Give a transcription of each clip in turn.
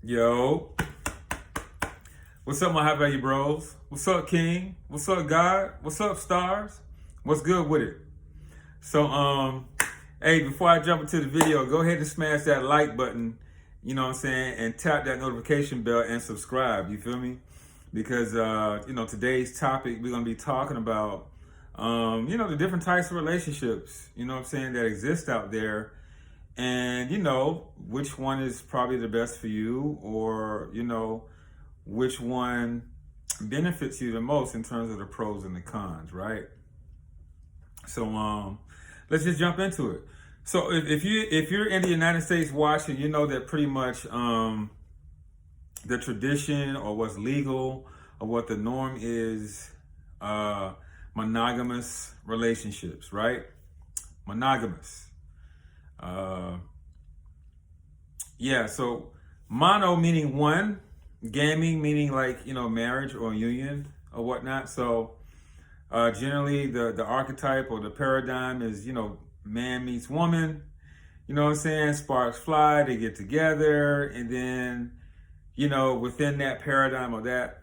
Yo, what's up, my high value bros? What's up, King? What's up, God? What's up, stars? What's good with it? So, hey, before I jump into the video, go ahead and smash that like button, you know what I'm saying, and tap that notification bell and subscribe, you feel me? Because, today's topic, we're going to be talking about, the different types of relationships, you know what I'm saying, that exist out there. And, which one is probably the best for you, or, which one benefits you the most in terms of the pros and the cons, right? So, let's just jump into it. So if you're in the United States watching, you know that pretty much the tradition or what's legal or what the norm is, monogamous relationships, right? Monogamous. So mono meaning one, gaming meaning like, marriage or union or whatnot. So generally the archetype or the paradigm is, man meets woman, you know what I'm saying? Sparks fly, they get together, and then, within that paradigm or that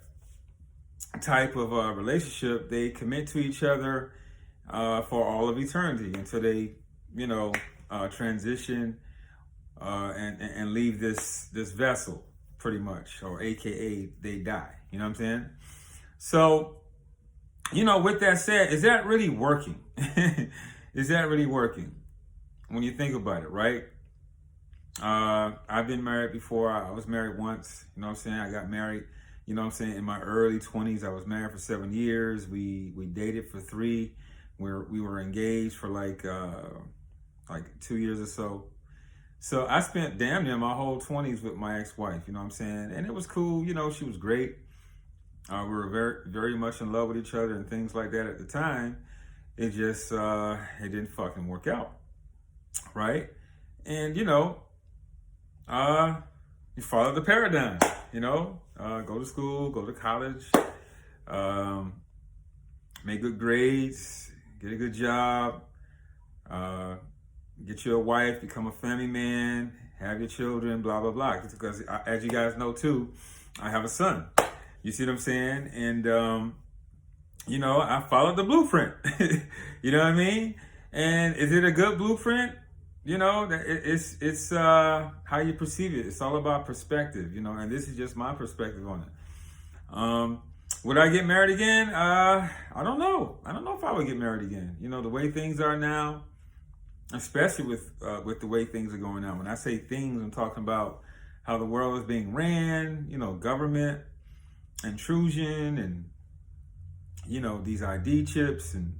type of relationship, they commit to each other for all of eternity until they, transition and leave this vessel, pretty much, or AKA they die. You know what I'm saying? So, with that said, is that really working? Is that really working when you think about it, right? I've been married before. I was married once, you know what I'm saying? I got married, you know what I'm saying, in my early 20s. I was married for 7 years. We dated for 3. We were engaged for like 2 years or so. So I spent damn near my whole 20s with my ex-wife, you know what I'm saying? And it was cool, she was great. We were very, very much in love with each other and things like that at the time. It just, it didn't fucking work out, right? And, you follow the paradigm, go to school, go to college, make good grades, get a good job, get you a wife, become a family man, have your children, blah, blah, blah. Because as you guys know too, I have a son. You see what I'm saying? And, I followed the blueprint. You know what I mean? And is it a good blueprint? It's how you perceive it. It's all about perspective, and this is just my perspective on it. Would I get married again? I don't know. I don't know if I would get married again. The way things are now, especially with the way things are going on. When I say things, I'm talking about how the world is being ran, government intrusion and, these ID chips and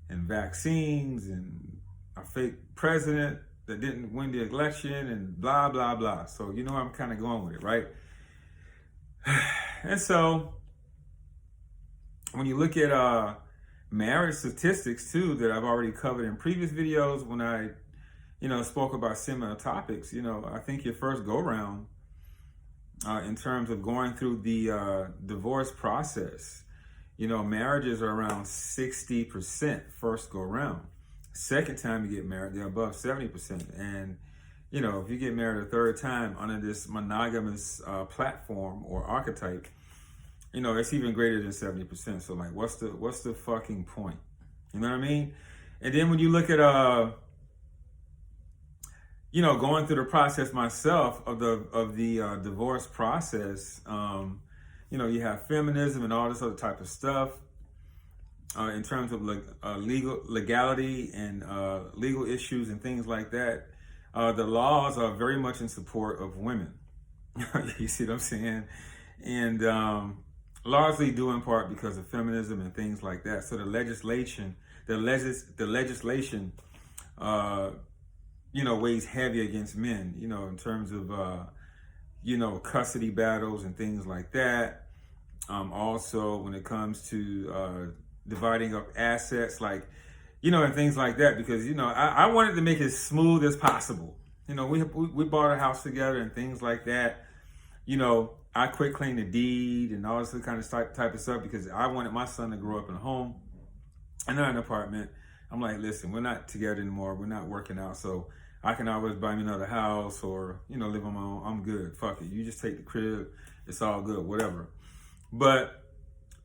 vaccines and a fake president that didn't win the election and blah, blah, blah. So, I'm kind of going with it, right? And so when you look at marriage statistics too, that I've already covered in previous videos when I, spoke about similar topics, I think your first go round in terms of going through the divorce process, marriages are around 60% first go round. Second time you get married, they're above 70%. And, if you get married a third time under this monogamous platform or archetype, it's even greater than 70%. So like, what's the fucking point? You know what I mean? And then when you look at, going through the process myself of the divorce process, you have feminism and all this other type of stuff in terms of legality and legal issues and things like that. The laws are very much in support of women. You see what I'm saying? And largely due in part because of feminism and things like that. So the legislation, weighs heavy against men, in terms of, custody battles and things like that. Also, when it comes to dividing up assets, like, and things like that, because, I wanted to make it as smooth as possible. We bought a house together and things like that. I quit claiming the deed and all this kind of type of stuff because I wanted my son to grow up in a home and not an apartment. I'm like, listen, we're not together anymore. We're not working out. So I can always buy me another house or, live on my own. I'm good. Fuck it. You just take the crib. It's all good, whatever. But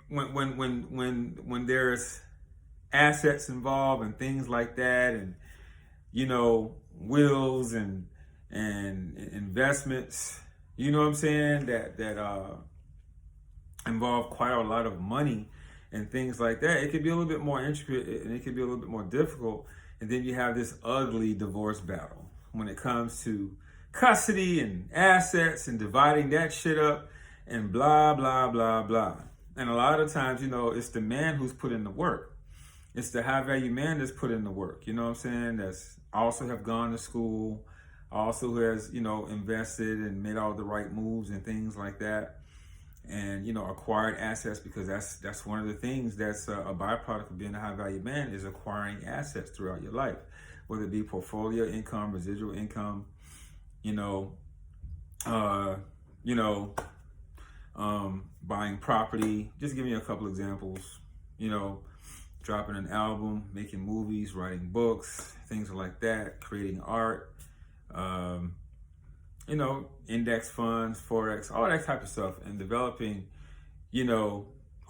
when there's assets involved and things like that, and wills and investments, you know what I'm saying, that involve quite a lot of money and things like that, it could be a little bit more intricate and it could be a little bit more difficult. And then you have this ugly divorce battle when it comes to custody and assets and dividing that shit up and blah, blah, blah, blah. And a lot of times, it's the man who's put in the work. It's the high value man that's put in the work, you know what I'm saying? That's also have gone to school, also who has, invested and made all the right moves and things like that. And, acquired assets, because that's one of the things that's a byproduct of being a high value man, is acquiring assets throughout your life, whether it be portfolio income, residual income, buying property. Just give me a couple examples, dropping an album, making movies, writing books, things like that, creating art, index funds, Forex, all that type of stuff, and developing,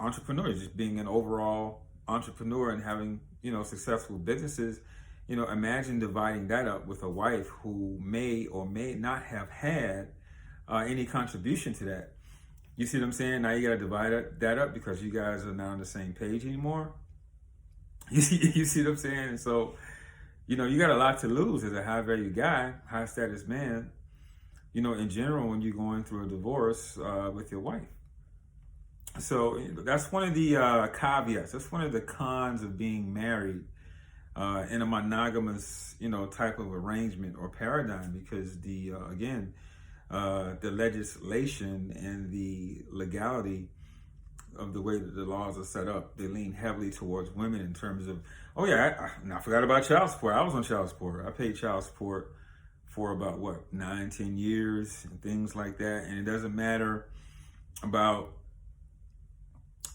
entrepreneurs, just being an overall entrepreneur and having, successful businesses. Imagine dividing that up with a wife who may or may not have had any contribution to that. You see what I'm saying? Now you got to divide that up because you guys are not on the same page anymore. You see what I'm saying? And so, you got a lot to lose as a high value guy, high status man, in general, when you're going through a divorce with your wife. So that's one of the caveats. That's one of the cons of being married in a monogamous, type of arrangement or paradigm, because the legislation and the legality of the way that the laws are set up, they lean heavily towards women in terms of, I forgot about child support. I was on child support. I paid child support for about 9-10 years and things like that. And it doesn't matter about,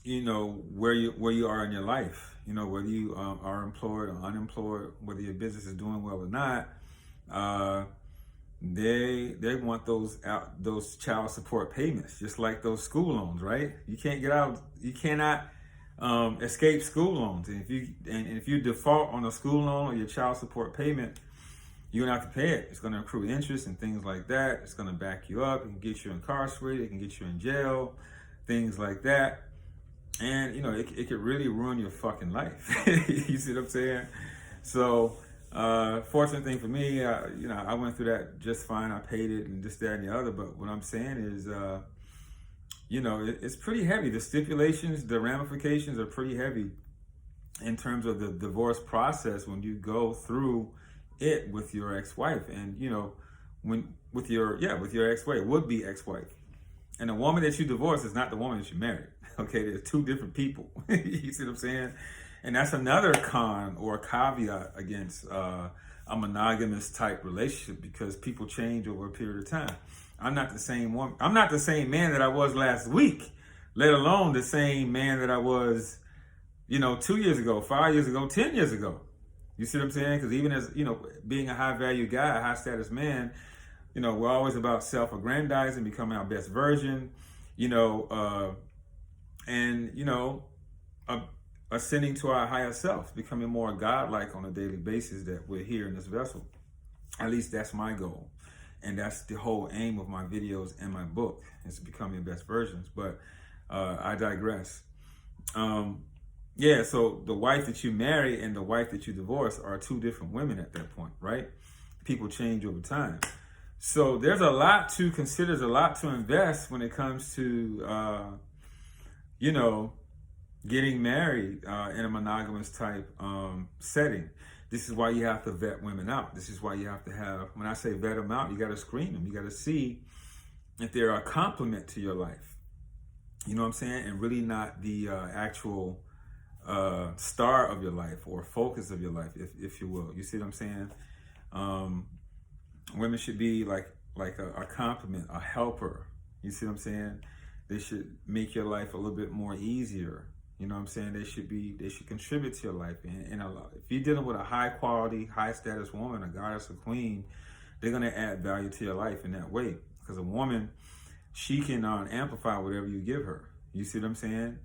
where you are in your life, whether you are employed or unemployed, whether your business is doing well or not. They want those child support payments, just like those school loans, right? You can't get out. You cannot escape school loans. And if you default on a school loan or your child support payment, you're gonna have to pay it. It's gonna accrue interest and things like that. It's gonna back you up and get you incarcerated. It can get you in jail, things like that. And it could really ruin your fucking life. You see what I'm saying? So. Fortunate thing for me, I went through that just fine. I paid it and this, that, and the other. But what I'm saying is, it's pretty heavy. The stipulations, the ramifications are pretty heavy in terms of the divorce process when you go through it with your ex-wife, and with your ex-wife, would-be ex-wife. And the woman that you divorce is not the woman that you married. Okay, there's two different people. You see what I'm saying? And that's another con or caveat against a monogamous type relationship, because people change over a period of time. I'm not the same woman. I'm not the same man that I was last week, let alone the same man that I was, 2 years ago, 5 years ago, 10 years ago. You see what I'm saying? Because even as, being a high value guy, a high status man, we're always about self-aggrandizing, becoming our best version, ascending to our higher self, becoming more godlike on a daily basis, that we're here in this vessel. At least that's my goal. And that's the whole aim of my videos and my book, is to become your best versions. But I digress. So the wife that you marry and the wife that you divorce are two different women at that point, right? People change over time. So there's a lot to consider, there's a lot to invest when it comes to, getting married in a monogamous type setting. This is why you have to vet women out. This is why you have to have, when I say vet them out, you got to screen them. You got to see if they're a complement to your life. You know what I'm saying? And really not the actual star of your life or focus of your life, if you will. You see what I'm saying? Women should be like a complement, a helper. You see what I'm saying? They should make your life a little bit more easier. You know what I'm saying? They should contribute to your life. And a lot, if you're dealing with a high quality, high status woman, a goddess, a queen, they're gonna add value to your life in that way. Because a woman, she can amplify whatever you give her. You see what I'm saying?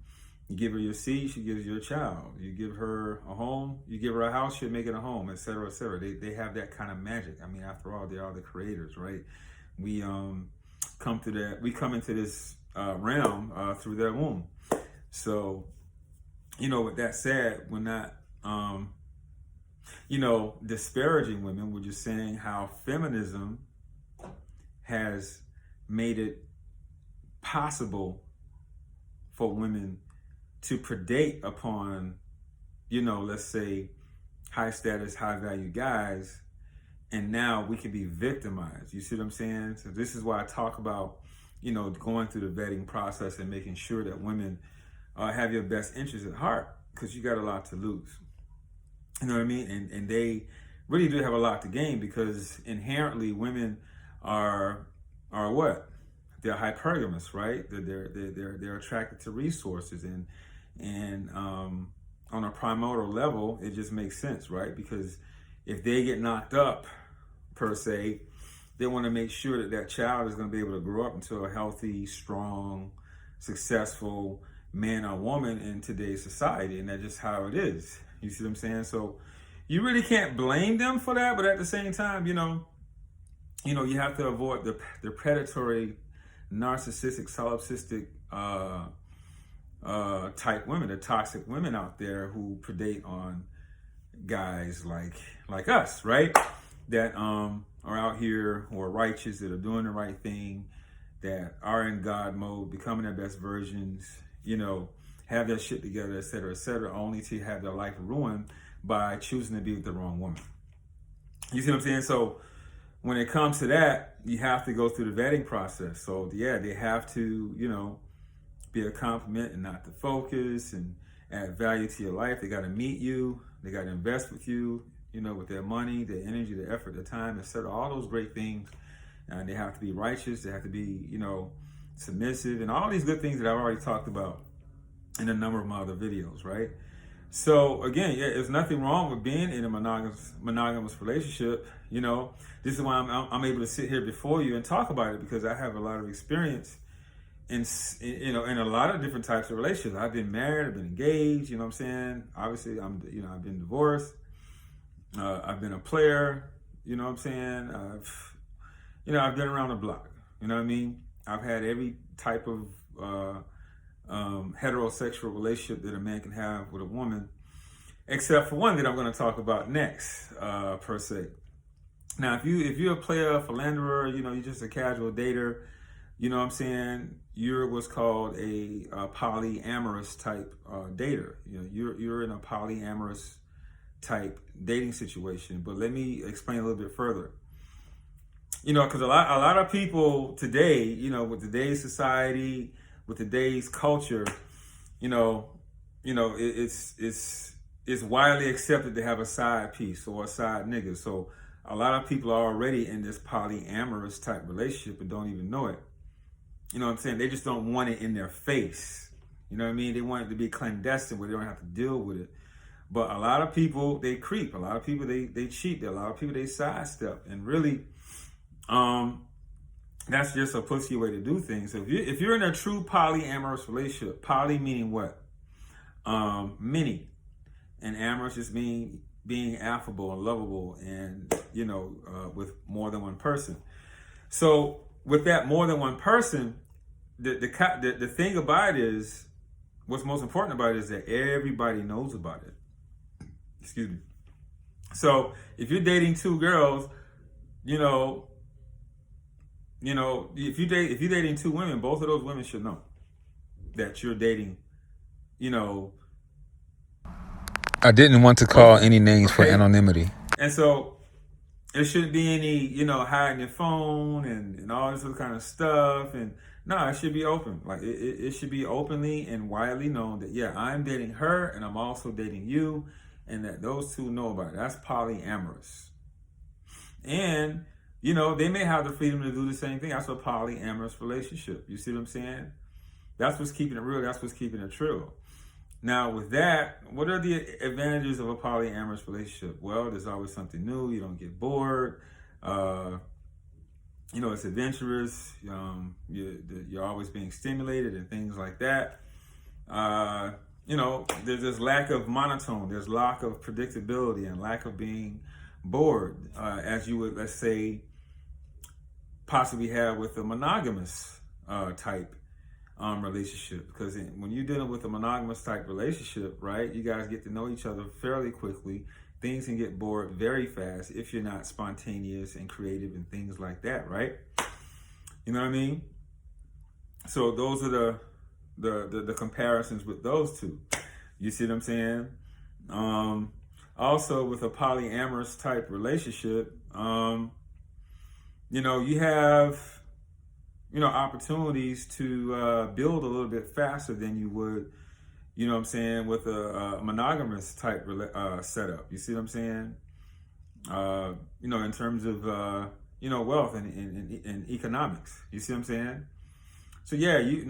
You give her your seed, she gives you a child. You give her a home, you give her a house, she'll make it a home, etc., etc. They have that kind of magic. I mean, after all, they are the creators, right? We come into this realm through their womb. So, with that said, we're not disparaging women. We're just saying how feminism has made it possible for women to predate upon, let's say, high status, high value guys, and now we can be victimized. You see what I'm saying? So this is why I talk about, going through the vetting process and making sure that women have your best interests at heart, because you got a lot to lose. You know what I mean? And they really do have a lot to gain, because inherently women are what? They're hypergamous, right? They're attracted to resources, and on a primordial level, it just makes sense, right? Because if they get knocked up, per se, they want to make sure that child is going to be able to grow up into a healthy, strong, successful man or woman in today's society, and that's just how it is. You see what I'm saying? So you really can't blame them for that, but at the same time, you have to avoid the predatory, narcissistic, solipsistic type women, the toxic women out there who predate on guys like us, right? That are out here, who are righteous, that are doing the right thing, that are in God mode, becoming their best versions, have their shit together, etc., only to have their life ruined by choosing to be with the wrong woman. You see what I'm saying? So when it comes to that, you have to go through the vetting process. So yeah, they have to, be a compliment and not the focus, and add value to your life. They got to meet you. They got to invest with you, with their money, their energy, their effort, their time, etc. All those great things. And they have to be righteous. They have to be, submissive, and all these good things that I've already talked about in a number of my other videos, right? So again, yeah, there's nothing wrong with being in a monogamous relationship. This is why I'm able to sit here before you and talk about it, because I have a lot of experience in a lot of different types of relationships. I've been married, I've been engaged. You know what I'm saying? Obviously, I've been divorced. I've been a player. You know what I'm saying? I've been around the block. You know what I mean? I've had every type of heterosexual relationship that a man can have with a woman, except for one that I'm going to talk about next, per se. Now, if you're a player, a philanderer, you're just a casual dater, you know what I'm saying, you're what's called a polyamorous type dater. You're in a polyamorous type dating situation. But let me explain a little bit further. Because a lot of people today, with today's society, with today's culture, it's widely accepted to have a side piece or a side nigga. So a lot of people are already in this polyamorous type relationship and don't even know it. You know what I'm saying? They just don't want it in their face. You know what I mean? They want it to be clandestine where they don't have to deal with it. But a lot of people, they creep. A lot of people, they cheat. A lot of people, they sidestep. And really, that's just a pussy way to do things. So if you're in a true polyamorous relationship, poly meaning what? Many. And amorous just mean being affable and lovable and, with more than one person. So with that more than one person, the thing about it is, what's most important about it is that everybody knows about it. Excuse me. So if you're dating two girls, if you're dating two women, both of those women should know that you're dating, I didn't want to call any names for anonymity. And so there shouldn't be any, hiding your phone and all this other kind of stuff. And no, it should be open. Like it should be openly and widely known that, yeah, I'm dating her and I'm also dating you, and that those two know about it. That's polyamorous. And, they may have the freedom to do the same thing. That's a polyamorous relationship. You see what I'm saying? That's what's keeping it real. That's what's keeping it true. Now, with that, what are the advantages of a polyamorous relationship? Well, there's always something new. You don't get bored. It's adventurous. You're always being stimulated and things like that. There's this lack of monotone. There's lack of predictability and lack of being bored, as you would, let's say, possibly have with a monogamous type relationship. Because when you're dealing with a monogamous type relationship, right, you guys get to know each other fairly quickly. Things can get bored very fast if you're not spontaneous and creative and things like that, right? You know what I mean? So those are the comparisons with those two. You see what I'm saying? Also, with a polyamorous type relationship, you have, opportunities to build a little bit faster than you would, with a monogamous type setup. You see what I'm saying? In terms of, wealth and economics. You see what I'm saying? So yeah, you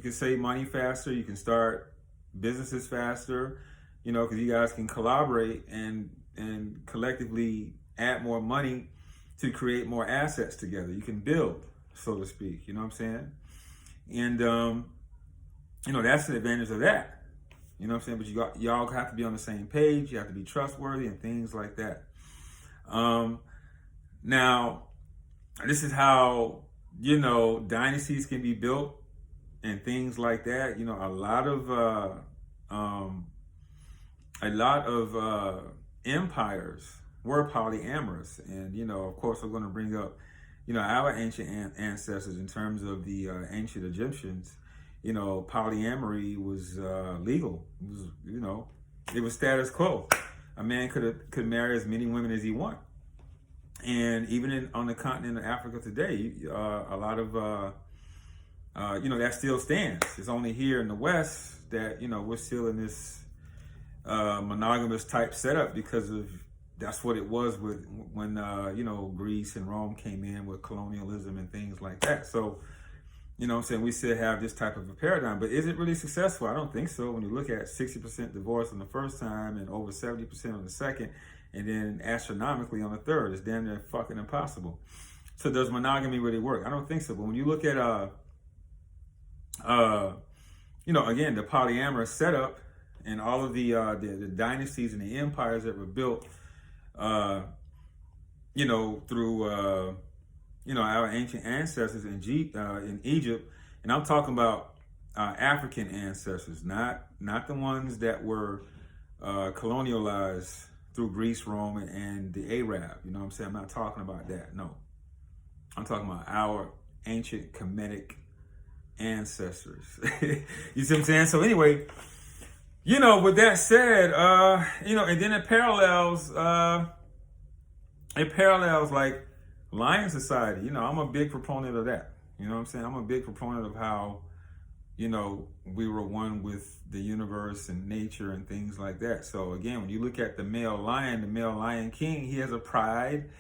can save money faster. You can start businesses faster, because you guys can collaborate and collectively add more money to create more assets together. You can build, so to speak. You know what I'm saying? And that's the advantage of that. You know what I'm saying? But y'all have to be on the same page. You have to be trustworthy and things like that. Now, this is how dynasties can be built and things like that. A lot of empires were polyamorous, and of course, we're going to bring up our ancient ancestors in terms of the ancient Egyptians. Polyamory was legal. It was status quo. A man could marry as many women as he wanted. And even on the continent of Africa today, a lot of, that still stands. It's only here in the West that, we're still in this monogamous type setup because of that's what it was when Greece and Rome came in with colonialism and things like that. So, we still have this type of a paradigm. But is it really successful? I don't think so. When you look at 60% divorce on the first time and over 70% on the second, and then astronomically on the third, it's damn near fucking impossible. So does monogamy really work? I don't think so. But when you look at, again, the polyamorous setup and all of the dynasties and the empires that were built, through, our ancient ancestors in Egypt, and I'm talking about African ancestors, not the ones that were colonialized through Greece, Rome, and the Arab. You know what I'm saying? I'm not talking about that. No. I'm talking about our ancient Kemetic ancestors. You see what I'm saying? So anyway, with that said, and then it parallels like Lion Society. I'm a big proponent of that. You know what I'm saying? I'm a big proponent of how, we were one with the universe and nature and things like that. So again, when you look at the male lion king, he has a pride,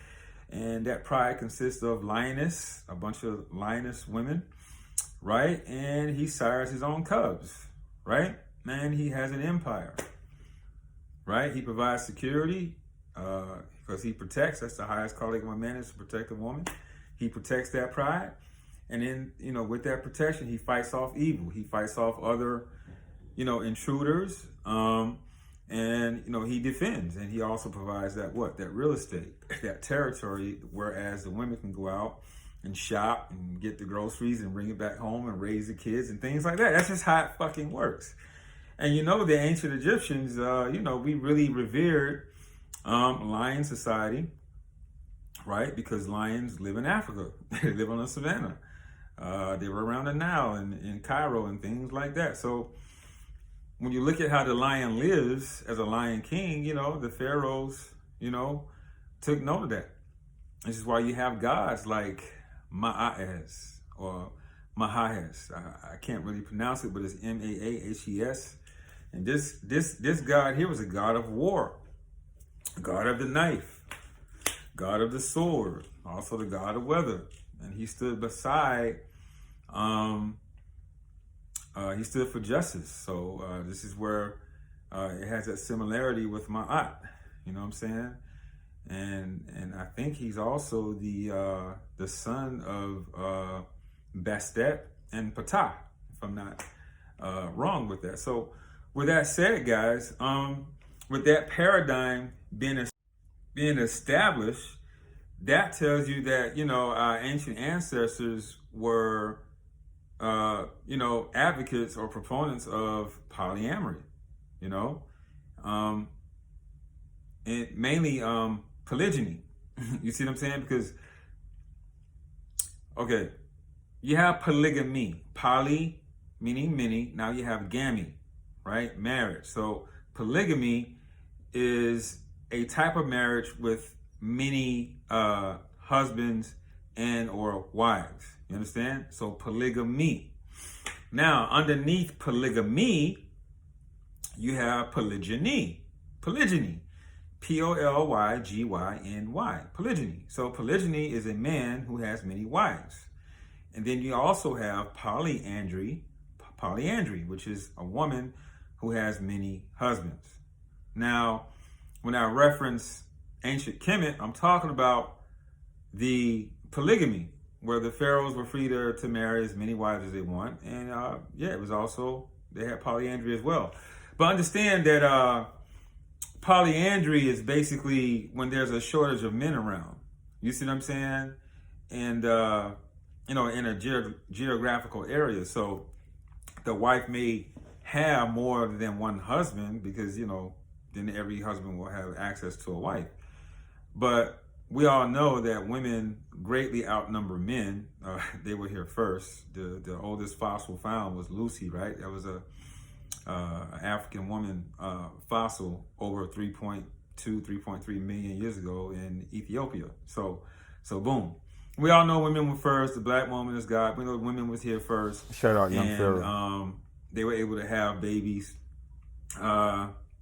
and that pride consists of lioness, a bunch of lioness women, right? And he sires his own cubs, right? Man, he has an empire, right? He provides security, because he protects. That's the highest calling of a man, is to protect a woman. He protects that pride. And then, with that protection, he fights off evil. He fights off other, intruders. And, he defends. And he also provides that real estate, that territory, whereas the women can go out and shop and get the groceries and bring it back home and raise the kids and things like that. That's just how it fucking works. And, the ancient Egyptians, we really revered lion society, right? Because lions live in Africa. They live on the savannah. They were around the Nile and in Cairo and things like that. So when you look at how the lion lives as a lion king, the pharaohs, took note of that. This is why you have gods like Maas or Mahahes. I can't really pronounce it, but it's Maahes. And this god here was a god of war, god of the knife, god of the sword, also the god of weather. And he stood beside he stood for justice. So this is where it has that similarity with my aunt. You know what I'm saying? And I think he's also the son of Bastet and Ptah, if I'm not wrong with that. So with that said, guys, with that paradigm being established, that tells you that, you know, our ancient ancestors were, you know, advocates or proponents of polyamory, you know, and mainly polygyny. You see what I'm saying? Because, okay, you have polygamy, poly meaning many. Now you have gamy, right? Marriage. So polygamy is a type of marriage with many husbands and or wives. You understand? So polygamy. Now, underneath polygamy, you have polygyny. Polygyny. Polygyny. Polygyny. So polygyny is a man who has many wives. And then you also have polyandry, which is a woman who has many husbands. Now, when I reference ancient Kemet, I'm talking about the polygamy, where the pharaohs were free to marry as many wives as they want. And it was also, they had polyandry as well. But understand that polyandry is basically when there's a shortage of men around. You see what I'm saying? And, you know, in a geographical area. So the wife may have more than one husband because, you know, then every husband will have access to a wife. But we all know that women greatly outnumber men. They were here first. The oldest fossil found was Lucy, right? That was a African woman fossil over 3.2, 3.3 million years ago in Ethiopia. So boom. We all know women were first. The black woman is God. We know women was here first. Shout out Young and, Pharaoh. They were able to have babies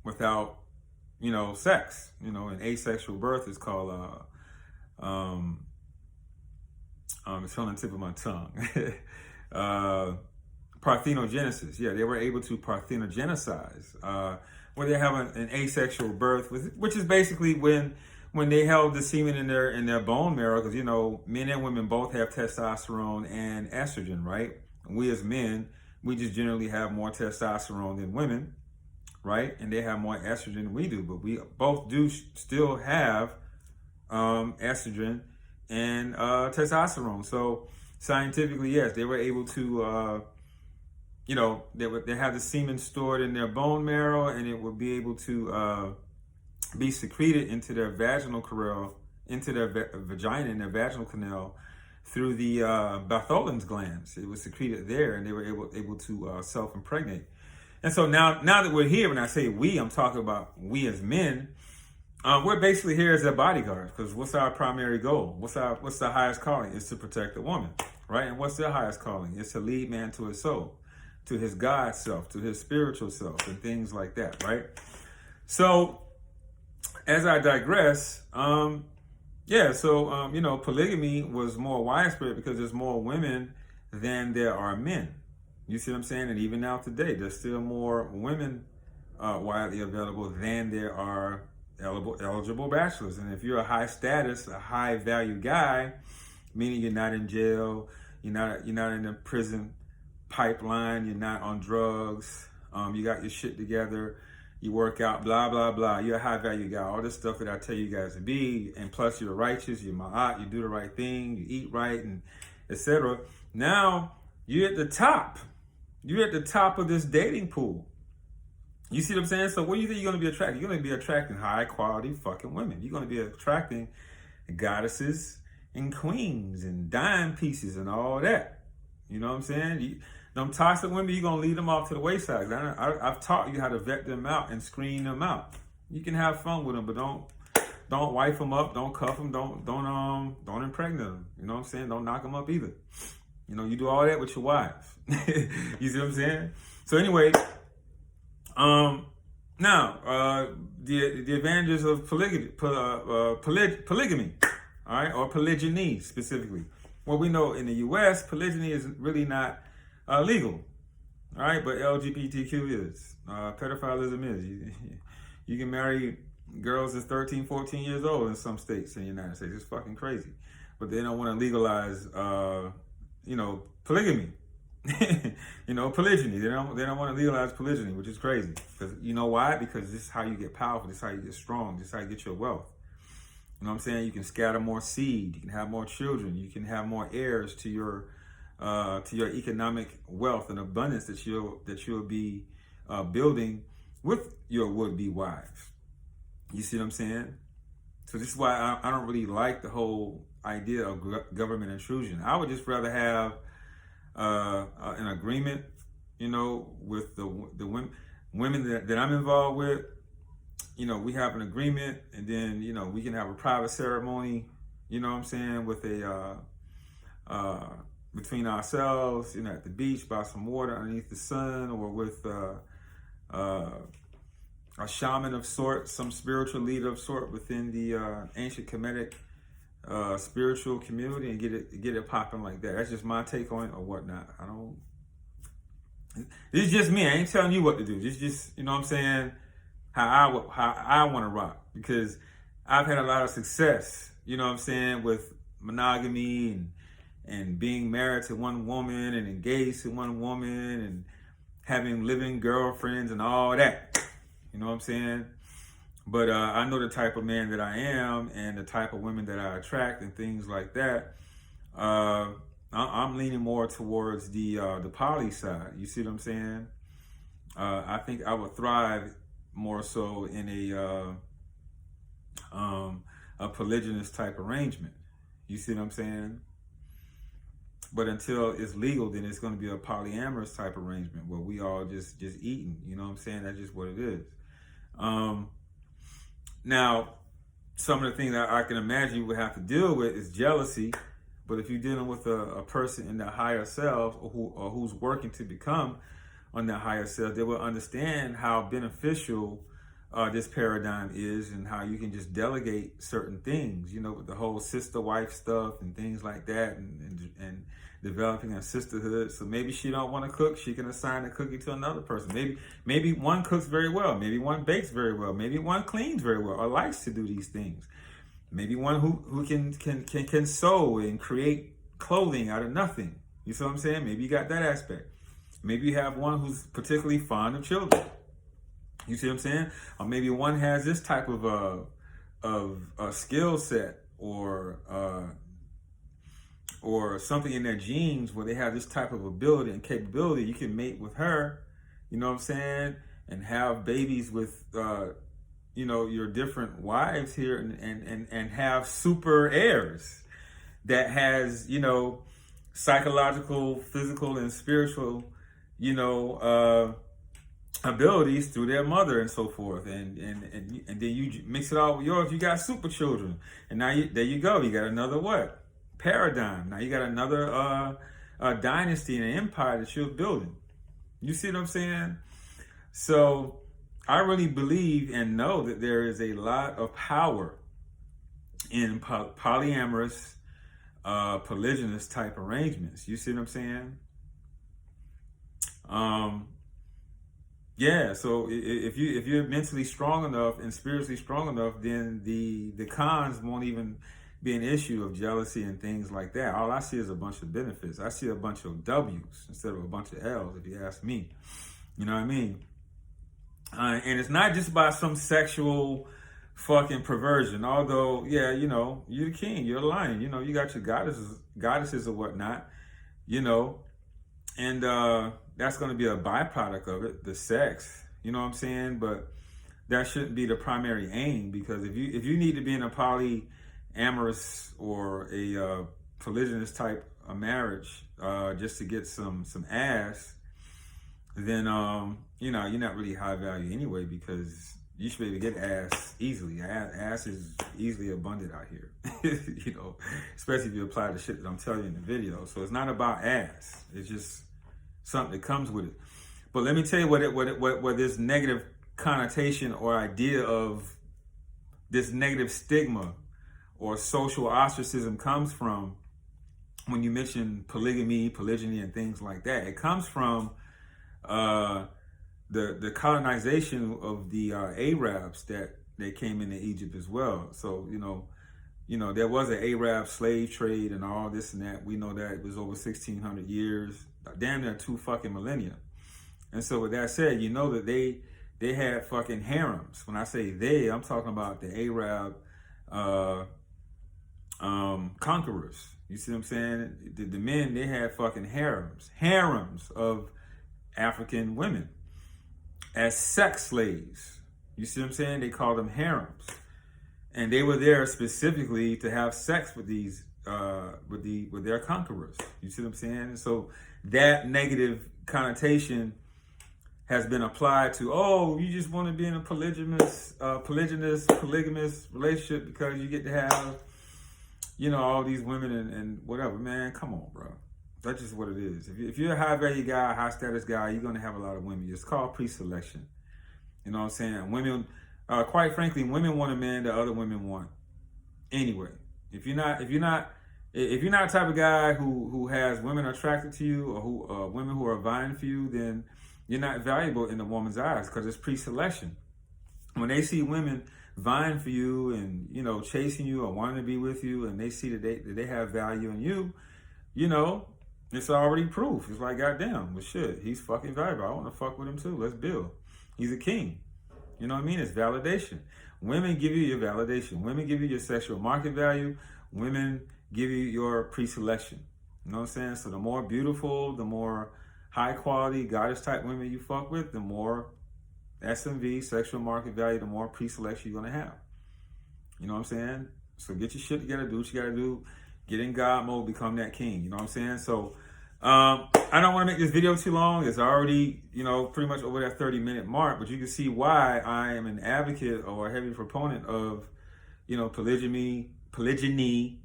without, you know, sex. You know, an asexual birth is called it's on the tip of my tongue. Parthenogenesis. Yeah, they were able to parthenogenize, where they have an asexual birth, which is basically when they held the semen in their bone marrow, because, you know, men and women both have testosterone and estrogen, right? And we as men, we just generally have more testosterone than women, right? And they have more estrogen than we do, but we both do still have estrogen and testosterone. So scientifically, yes, they were able to, you know, they have the semen stored in their bone marrow, and it would be able to be secreted into their vaginal canal, into their vagina and their vaginal canal through the Bartholin's glands. It was secreted there, and they were able to self-impregnate. And so now that we're here, when I say we, I'm talking about we as men. We're basically here as their bodyguards, because what's our primary goal? What's the highest calling? It's to protect the woman, right? And what's their highest calling? It's to lead man to his soul, to his God self, to his spiritual self, and things like that, right? So, as I digress, you know, polygamy was more widespread because there's more women than there are men. You see what I'm saying? And even now today, there's still more women widely available than there are eligible bachelors. And if you're a high status, a high value guy, meaning you're not in jail, you're not in a prison pipeline, you're not on drugs, you got your shit together, you work out, blah, blah, blah. You're a high value guy. All this stuff that I tell you guys to be, and plus you're righteous, you're ma'at, you do the right thing, you eat right, and etc. Now you're at the top. You're at the top of this dating pool. You see what I'm saying? So what do you think you're going to be attracting? You're going to be attracting high quality fucking women. You're going to be attracting goddesses and queens and dime pieces and all that. You know what I'm saying? Them toxic women, you're going to lead them off to the wayside. I've taught you how to vet them out and screen them out. You can have fun with them, but don't wife them up, don't cuff them, don't impregnate them. You know what I'm saying? Don't knock them up either. You know, you do all that with your wives. You see what I'm saying? So anyway, now the advantages of polygamy, all right, or polygyny specifically. Well, we know in the U.S. polygyny is really not legal. All right, but LGBTQ is. Pedophilism is. You can marry girls that's 13, 14 years old in some states in the United States. It's fucking crazy. But they don't want to legalize, polygamy. Polygyny. They don't want to legalize polygyny, which is crazy. Because you know why? Because this is how you get powerful. This is how you get strong. This is how you get your wealth. You know what I'm saying? You can scatter more seed. You can have more children. You can have more heirs to your economic wealth and abundance that you'll be building with your would-be wives. You see what I'm saying? So this is why I don't really like the whole idea of government intrusion. I would just rather have an agreement, with the women that I'm involved with. We have an agreement, and then we can have a private ceremony. You know what I'm saying, with a between ourselves, at the beach by some water underneath the sun, or with a shaman of sort, some spiritual leader of sort within the ancient Kemetic spiritual community, and get it popping like that. That's just my take on it or whatnot. This is just me. I ain't telling you what to do. This is just, you know what I'm saying, how I want to rock, because I've had a lot of success, you know what I'm saying, with monogamy and being married to one woman and engaged to one woman and having living girlfriends and all that. You know what I'm saying? But I know the type of man that I am and the type of women that I attract and things like that. I'm leaning more towards the poly side. You see what I'm saying? I think I would thrive more so in a polygynous type arrangement. You see what I'm saying? But until it's legal, then it's going to be a polyamorous type arrangement where we all just eating. You know what I'm saying? That's just what it is. Now, some of the things that I can imagine you would have to deal with is jealousy. But if you're dealing with a person in their higher self, or who's working to become on their higher self, they will understand how beneficial this paradigm is, and how you can just delegate certain things, with the whole sister-wife stuff and things like that, and developing a sisterhood. So maybe she don't want to cook, she can assign the cooking to another person. Maybe one cooks very well, maybe one bakes very well, maybe one cleans very well or likes to do these things. Maybe one who can sew and create clothing out of nothing. You see what I'm saying? Maybe you got that aspect. Maybe you have one who's particularly fond of children. You see what I'm saying? Or maybe one has this type of a skill set, or something in their genes where they have this type of ability and capability. You can mate with her, you know what I'm saying, and have babies with your different wives here, and have super heirs that has, psychological, physical, and spiritual, abilities through their mother and so forth, and then you mix it all with yours. You got super children, and now there you go. You got another paradigm. Now you got another dynasty and an empire that you're building. You see what I'm saying? So I really believe and know that there is a lot of power in polyamorous, polygynous type arrangements. You see what I'm saying? Yeah, so if you're mentally strong enough and spiritually strong enough, then the cons won't even be an issue of jealousy and things like that. All I see is a bunch of benefits. I see a bunch of W's instead of a bunch of L's, if you ask me. You know what I mean? And it's not just about some sexual fucking perversion. Although, yeah, you're the king, you're the lion. You got your goddesses or whatnot. And that's going to be a byproduct of it, the sex. You know what I'm saying? But that shouldn't be the primary aim, because if you need to be in a polyamorous or a polygynous type of marriage just to get some ass, then you're not really high value anyway, because you should be able to get ass easily. Ass is easily abundant out here, especially if you apply the shit that I'm telling you in the video. So it's not about ass. It's just something that comes with it. But let me tell you what this negative connotation or idea of this negative stigma or social ostracism comes from when you mention polygamy, polygyny, and things like that. It comes from the colonization of the Arabs that they came into Egypt as well. So there was an Arab slave trade and all this and that. We know that it was over 1,600 years, damn near 2 fucking millennia. And so with that said, you know that they had fucking harems. When I say they, I'm talking about the Arab conquerors. You see what I'm saying? The men, they had fucking harems of African women as sex slaves. You see what I'm saying? They called them harems, and they were there specifically to have sex with these with their conquerors. You see what I'm saying? And so that negative connotation has been applied to, oh, you just want to be in a polygamous relationship because you get to have, all these women and whatever. Man, come on, bro. That's just what it is. If you're a high value guy, high status guy, you're going to have a lot of women. It's called pre-selection. You know what I'm saying? Women, quite frankly, women want a man that other women want. Anyway, if you're not the type of guy who has women attracted to you, or who women who are vying for you, then you're not valuable in a woman's eyes, because it's pre-selection. When they see women vying for you and chasing you or wanting to be with you, and they see that they have value in you, it's already proof. It's like, goddamn, well shit, he's fucking valuable. I want to fuck with him too. Let's build. He's a king. You know what I mean? It's validation. Women give you your validation. Women give you your sexual market value. Women give you your pre-selection. You know what I'm saying? So the more beautiful, the more high quality goddess type women you fuck with, the more SMV, sexual market value, the more pre-selection you're gonna have. You know what I'm saying? So get your shit together, do what you gotta do, get in God mode, become that king. You know what I'm saying? So I don't want to make this video too long. It's already, pretty much over that 30-minute mark, but you can see why I am an advocate or a heavy proponent of, polygyny, polygamy,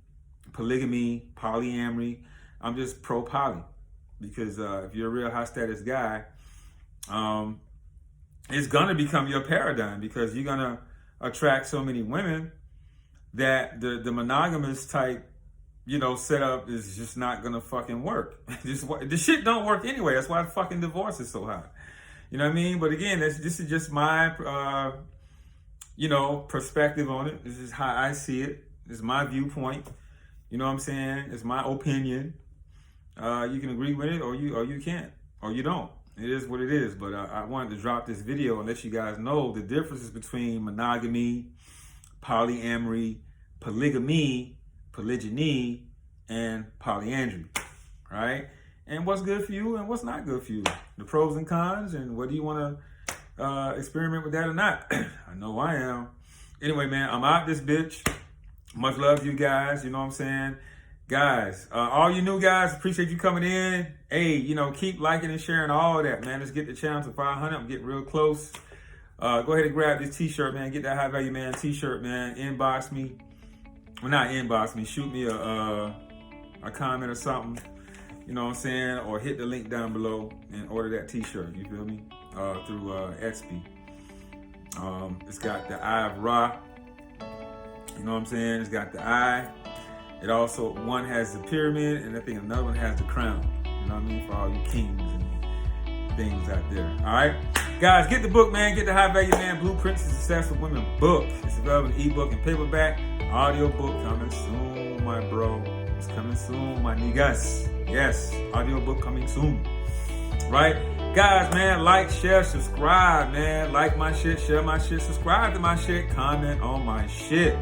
polyamory. I'm just pro poly, because if you're a real high status guy, it's gonna become your paradigm, because you're gonna attract so many women that the monogamous type setup is just not gonna fucking work. The shit don't work anyway. That's why fucking divorce is so high. You know what I mean? But again, this is just my perspective on it. This is how I see it. This is my viewpoint. You know what I'm saying? It's my opinion. You can agree with it, or you can't, or you don't. It is what it is. But I wanted to drop this video and let you guys know the differences between monogamy, polyamory, polygamy, polygyny, and polyandry, right? And what's good for you and what's not good for you. The pros and cons, and whether you want to experiment with that or not. I know I am. Anyway, man, I'm out this bitch. Much love to you guys. You know what I'm saying? Guys, all you new guys, appreciate you coming in. Hey, keep liking and sharing all that, man. Let's get the channel to 500. I'm getting real close. Go ahead and grab this t-shirt, man. Get that High Value Man t-shirt, man. Inbox me. Well, not inbox me. Shoot me a comment or something. You know what I'm saying? Or hit the link down below and order that t-shirt. You feel me? Through Etsy. It's got the Eye of Ra. You know what I'm saying? It's got the eye. It also, one has the pyramid, and I think another one has the crown. You know what I mean? For all you kings and things out there. All right? Guys, get the book, man. Get the High Value Man Blueprints to Success for Women book. It's available in ebook and paperback. Audio book coming soon, my bro. It's coming soon, my niggas. Yes, audio book coming soon. Right? Guys, man, like, share, subscribe, man. Like my shit, share my shit, subscribe to my shit, comment on my shit.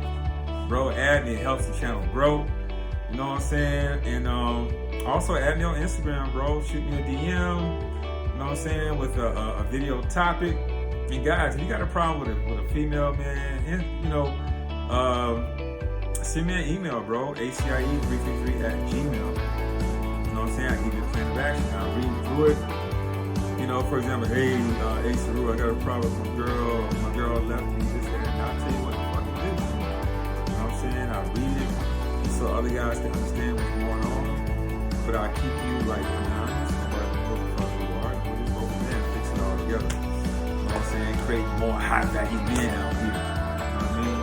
Bro, add me. It helps the channel grow. You know what I'm saying? And also add me on Instagram, bro. Shoot me a DM. You know what I'm saying? With a video topic. And guys, if you got a problem with a female, man, and, send me an email, bro. ACIE333@gmail. You know what I'm saying? I give you a plan of action. I'll read through it. For example, hey, Saru, I got a problem with my girl left me this and I'll tell you what the fuck it is. You know what I'm saying? I'll read it so other guys can understand what's going on. But I'll keep you anonymous about what the fuck you are. We'll just go from there and fix it all together. You know what I'm saying? Create more high value men out here. You know what I mean?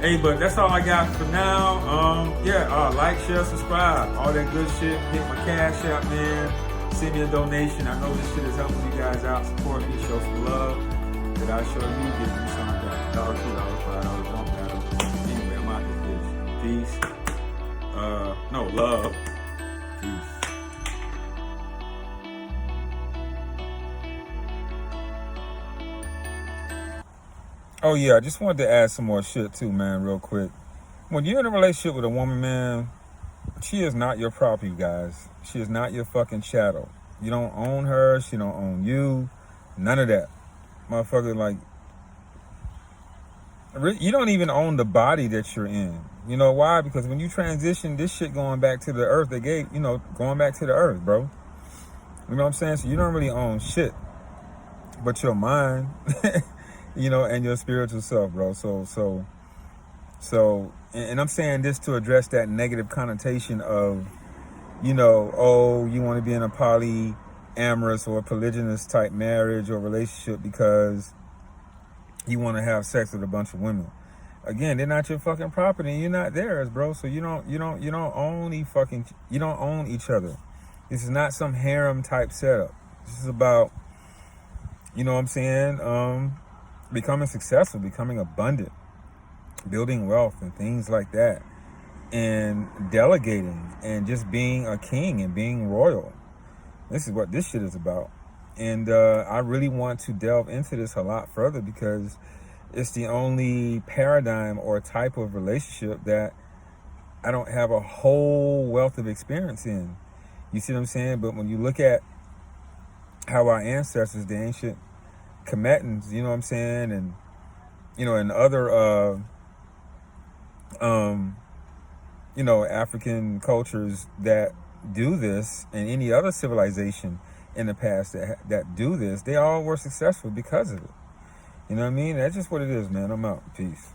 Hey, but that's all I got for now. Like, share, subscribe, all that good shit. Hit my cash out, man. Send me a donation. I know this shit is helping you guys out. Support me. Show some love. That I show you. Give me some of that. $1, $2, $5. Don't matter. Anyway, I'm out this bitch. Peace. No, love. Peace. Oh yeah, I just wanted to add some more shit too, man, real quick. When you're in a relationship with a woman, man, she is not your property, guys. She is not your fucking chattel. You don't own her. She don't own you. None of that. Motherfucker, like, you don't even own the body that you're in. You know why? Because when you transition, this shit going back to the earth, going back to the earth, bro. You know what I'm saying? So you don't really own shit but your mind, and your spiritual self, bro. And I'm saying this to address that negative connotation of, oh, you want to be in a polyamorous or polygynous type marriage or relationship because you want to have sex with a bunch of women. Again, they're not your fucking property and you're not theirs, bro. So you don't own each other. This is not some harem type setup. This is about, becoming successful, becoming abundant, building wealth and things like that, and delegating and just being a king and being royal. This is what this shit is about. And I really want to delve into this a lot further because it's the only paradigm or type of relationship that I don't have a whole wealth of experience in. You see what I'm saying? But when you look at how our ancestors, the ancient combatants, and and other African cultures that do this, and any other civilization in the past that do this, they all were successful because of it. You know what I mean? That's just what it is, man. I'm out. Peace.